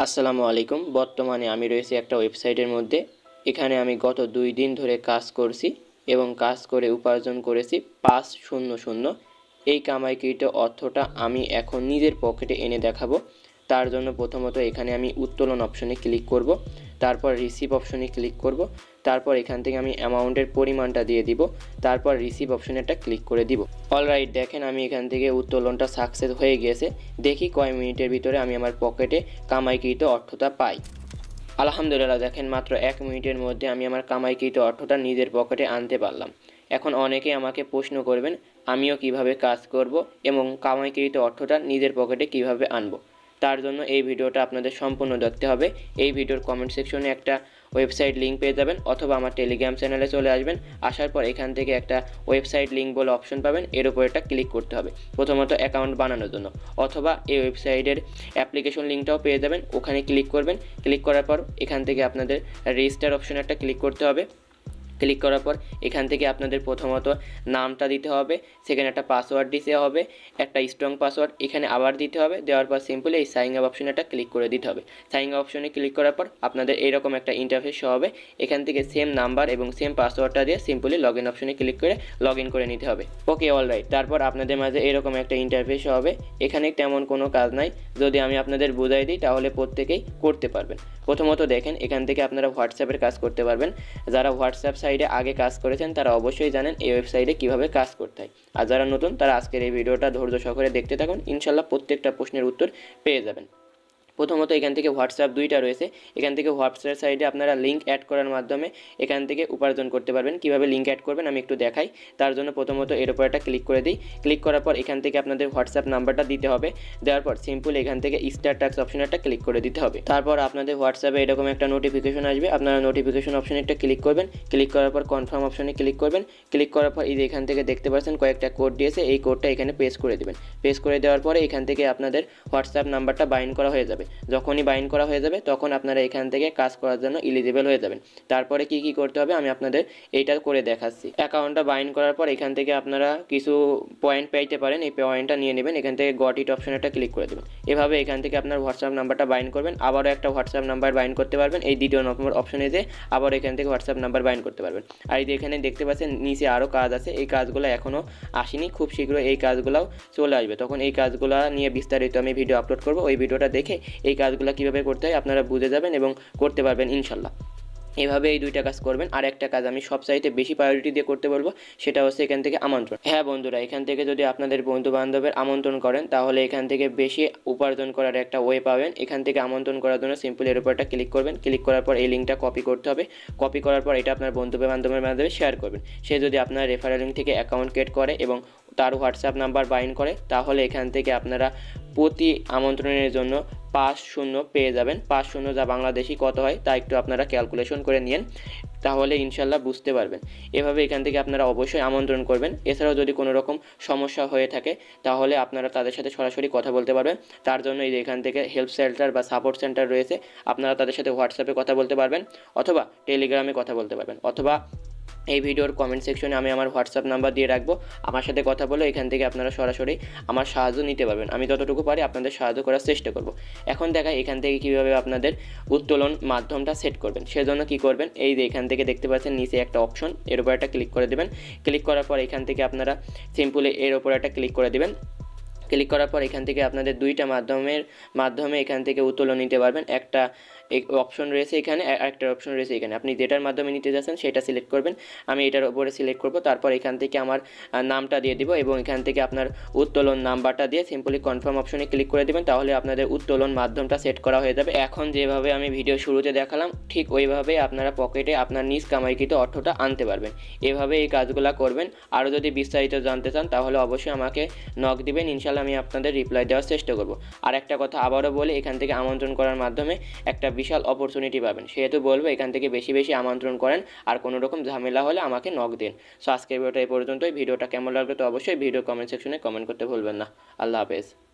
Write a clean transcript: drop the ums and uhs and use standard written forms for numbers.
আসসালামু আলাইকুম। বর্তমানে আমি রয়েছি একটা ওয়েবসাইটের মধ্যে। এখানে আমি গত 2 দিন ধরে কাজ করছি এবং কাজ করে উপার্জন করেছি 500। এই কামাইকৃত অর্থটা আমি এখন নিজের পকেটে এনে দেখাবো। তার জন্য প্রথমত এখানে আমি উত্তোলন অপশনে ক্লিক করব, তারপর রিসিভ অপশনে ক্লিক করব, তারপর এখান থেকে আমি অ্যামাউন্টের পরিমাণটা দিয়ে দিব, তারপর রিসিভ অপশনে একটা ক্লিক করে দিব। অলরাইট, দেখেন আমি এখান থেকে উত্তোলনটা সাকসেস হয়ে গিয়েছে। দেখি কয় মিনিটের ভিতরে আমি আমার পকেটে কামাইকৃত অর্থটা পাই। আলহামদুলিল্লাহ, দেখেন মাত্র 1 মিনিটের মধ্যে আমি আমার কামাইকৃত অর্থটা নিজের পকেটে আনতে পারলাম। এখন অনেকেই আমাকে প্রশ্ন করবেন আমিও কিভাবে কাজ করব এবং কামাইকৃত অর্থটা নিজের পকেটে কিভাবে আনব। তার জন্য এই ভিডিওটা আপনাদের সম্পূর্ণ দেখতে হবে। এই ভিডিওর কমেন্ট সেকশনে একটা ওয়েবসাইট লিঙ্ক পেয়ে যাবেন, অথবা আমার টেলিগ্রাম চ্যানেলে চলে আসবেন। আসার পর এখান থেকে একটা ওয়েবসাইট লিঙ্ক বলে অপশন পাবেন, এর উপর একটা ক্লিক করতে হবে প্রথমত অ্যাকাউন্ট বানানোর জন্য, অথবা এই ওয়েবসাইটের অ্যাপ্লিকেশন লিঙ্কটাও পেয়ে যাবেন, ওখানে ক্লিক করবেন। ক্লিক করার পর এখান থেকে আপনাদের রেজিস্টার অপশনে একটা ক্লিক করতে হবে। ক্লিক করার পর এখান থেকে আপনাদের প্রথমত নামটা দিতে হবে, সেখানে একটা পাসওয়ার্ড দিতে হবে, একটা স্ট্রং পাসওয়ার্ড এখানে আবার দিতে হবে। দেওয়ার পর সিম্পলি এই সাইন আপ অপশনে একটা ক্লিক করে দিতে হবে। সাইন আপ অপশনে ক্লিক করার পর আপনাদের এইরকম একটা ইন্টারফেস শো হবে। এখান থেকে সেম নাম্বার এবং সেম পাসওয়ার্ডটা দিয়ে সিম্পলি লগ ইন অপশনে ক্লিক করে লগ ইন করে নিতে হবে। ওকে, অলরাইট। তারপর আপনাদের মাঝে এরকম একটা ইন্টারফেস শো হবে। এখানে তেমন কোনো কাজ নাই, যদি আমি আপনাদের বুঝাই দিই তাহলে প্রত্যেকেই করতে পারবেন। প্রথমত দেখেন এখান থেকে আপনারা হোয়াটসঅ্যাপের কাজ করতে পারবেন। যারা হোয়াটসঅ্যাপ সাইটে আগে কাজ করেছেন তারা অবশ্যই জানেন এই ওয়েবসাইটে কীভাবে কাজ করতে হয়। আর যারা নতুন তারা আজকের এই ভিডিওটা ধৈর্য সহকারে দেখতে থাকুন, ইনশাল্লাহ প্রত্যেকটা প্রশ্নের উত্তর পেয়ে যাবেন। প্রথমত এখান থেকে হোয়াটসঅ্যাপ দুইটা রয়েছে। এখান থেকে হোয়াটসঅ্যাপ সাইডে আপনারা লিঙ্ক অ্যাড করার মাধ্যমে এখান থেকে উপার্জন করতে পারবেন। কীভাবে লিঙ্ক অ্যাড করবেন আমি একটু দেখাই। তার জন্য প্রথমত এর উপর একটা ক্লিক করে দিই। ক্লিক করার পর এখান থেকে আপনাদের হোয়াটসঅ্যাপ নাম্বারটা দিতে হবে। দেওয়ার পর সিম্পল এখান থেকে স্টার টাস্ক অপশনে একটা ক্লিক করে দিতে হবে। তারপর আপনাদের হোয়াটসঅ্যাপে এরকম একটা নোটিফিকেশন আসবে, আপনারা নোটিফিকেশন অপশনে একটা ক্লিক করবেন। ক্লিক করার পর কনফার্ম অপশনে ক্লিক করবেন। ক্লিক করার পর এই যে এখান থেকে দেখতে পাচ্ছেন কয়েকটা কোড দিয়েছে, এই কোডটা এখানে পেস্ট করে দেবেন। পেস্ট করে দেওয়ার পরে এখান থেকে আপনাদের হোয়াটসঅ্যাপ নাম্বারটা বাইন্ড করা হয়ে যাবে। যখনই বাইন্ড করা হয়ে যাবে তখন আপনারা এখান থেকে কাজ করার জন্য এলিজিবল হয়ে যাবেন। তারপরে কি করতে হবে আমি আপনাদের এইটা করে দেখাচ্ছি। অ্যাকাউন্টটা বাইন্ড করার পর এখান থেকে আপনারা কিছু পয়েন্ট পাইতে পারেন, এই পয়েন্টটা নিয়ে নেবেন। এখান থেকে গট ইট অপশনে একটা ক্লিক করে দেবেন। এভাবে এখান থেকে আপনার হোয়াটসঅ্যাপ নাম্বারটা বাইন্ড করবেন। আবারও একটা হোয়াটসঅ্যাপ নাম্বার বাইন্ড করতে পারবেন এই দ্বিতীয় নম্বর অপশনে যে আবার এখান থেকে হোয়াটসঅ্যাপ নাম্বার বাইন্ড করতে পারবেন। আর এই যে এখানে দেখতে পাচ্ছেন নিচে আরও কাজ আছে, এই কাজগুলো এখনও আসেনি, খুব শীঘ্রই এই কাজগুলোও চলে আসবে। তখন এই কাজগুলো নিয়ে বিস্তারিত আমি ভিডিও আপলোড করব। ওই ভিডিওটা দেখে এই কাজগুলো কীভাবে করতে হয় আপনারা বুঝে যাবেন এবং করতে পারবেন ইনশাল্লাহ। এভাবে এই দুইটা কাজ করবেন। আর একটা কাজ আমি সবচাইতে বেশি প্রায়োরিটি দিয়ে করতে বলবো, সেটা হচ্ছে এখান থেকে আমন্ত্রণ। হ্যাঁ বন্ধুরা, এখান থেকে যদি আপনাদের বন্ধু বান্ধবের আমন্ত্রণ করেন তাহলে এখান থেকে বেশি উপার্জন করার একটা ওয়ে পাবেন। এখান থেকে আমন্ত্রণ করার জন্য সিম্পল এর উপর একটা ক্লিক করবেন। ক্লিক করার পর এই লিঙ্কটা কপি করতে হবে। কপি করার পর এটা আপনার বন্ধু বান্ধবের মাধ্যমে শেয়ার করবেন। সে যদি আপনার রেফারেল লিঙ্ক থেকে অ্যাকাউন্ট ক্রিয়েট করে এবং তার হোয়াটসঅ্যাপ নাম্বার বাইন্ড করে তাহলে এখান থেকে আপনারা প্রতি আমন্ত্রণের জন্য 5 পেয়ে যাবেন। 5 যা বাংলাদেশি কত হয় তা একটু আপনারা ক্যালকুলেশন করে নিন, তাহলে ইনশাল্লাহ বুঝতে পারবেন। এভাবে এখান থেকে আপনারা অবশ্যই আমন্ত্রণ করবেন। এছাড়াও যদি কোনো রকম সমস্যা হয়ে থাকে তাহলে আপনারা তাদের সাথে সরাসরি কথা বলতে পারবেন। তার জন্য এই যে এখান থেকে হেল্প সেন্টার বা সাপোর্ট সেন্টার রয়েছে, আপনারা তাদের সাথে হোয়াটসঅ্যাপে কথা বলতে পারবেন, অথবা টেলিগ্রামে কথা বলতে পারবেন, অথবা এই ভিডিওর কমেন্ট সেকশনে আমি আমার হোয়াটসঅ্যাপ নাম্বার দিয়ে রাখবো। আমার সাথে কথা বলে এখান থেকে আপনারা সরাসরি আমার সাহায্য নিতে পারবেন। আমি যতটুকু পারি আপনাদের সাহায্য করার চেষ্টা করব। এখন দেখা এখান থেকে কীভাবে আপনাদের উত্তোলন মাধ্যমটা সেট করবেন। সেজন্য কি করবেন, এই যে এখান থেকে দেখতে পাচ্ছেন নিচে একটা অপশন, এর উপর একটা ক্লিক করে দেবেন। ক্লিক করার পর এখান থেকে আপনারা সিম্পলি এর উপর একটা ক্লিক করে দেবেন। ক্লিক করার পর এখান থেকে আপনাদের দুইটা মাধ্যমে এখান থেকে উত্তোলন নিতে পারবেন। একটা অপশন রয়েছে এখানে, একটা অপশন রয়েছে এখানে। আপনি যেটার মাধ্যমে নিতে যাচ্ছেন সেটা সিলেক্ট করবেন। আমি এটার উপরে সিলেক্ট করব। তারপর এখান থেকে আমার নামটা দিয়ে দিব এবং এখান থেকে আপনার উত্তোলন নাম্বারটা দিয়ে সিম্পলি কনফার্ম অপশনে ক্লিক করে দেবেন। তাহলে আপনাদের উত্তোলন মাধ্যমটা সেট করা হয়ে যাবে। এখন যেভাবে আমি ভিডিও শুরুতে দেখালাম ঠিক ওইভাবে আপনারা পকেটে আপনার নিজ কামাইকৃত অর্থটা আনতে পারবেন। এভাবে এই কাজগুলো করবেন। আরও যদি বিস্তারিত জানতে চান তাহলে অবশ্যই আমাকে নক দিবেন, ইনশাল্লাহ আমি আপনাদের রিপ্লাই দেওয়ার চেষ্টা করব। আর একটা কথা আবারও বলে, এখান থেকে আমন্ত্রণ করার মাধ্যমে একটা বিশাল অপরচুনিটি পাবেন। সেহেতু বলবো এখান থেকে বেশি বেশি আমন্ত্রণ করেন, আর কোনো রকম ঝামেলা হলে আমাকে নক দিন। সো আজকের ভিডিওটা এই পর্যন্তই। ভিডিওটা কেমন লাগলো তো অবশ্যই ভিডিও কমেন্ট সেকশনে কমেন্ট করতে ভুলবেন না। আল্লাহ হাফেজ।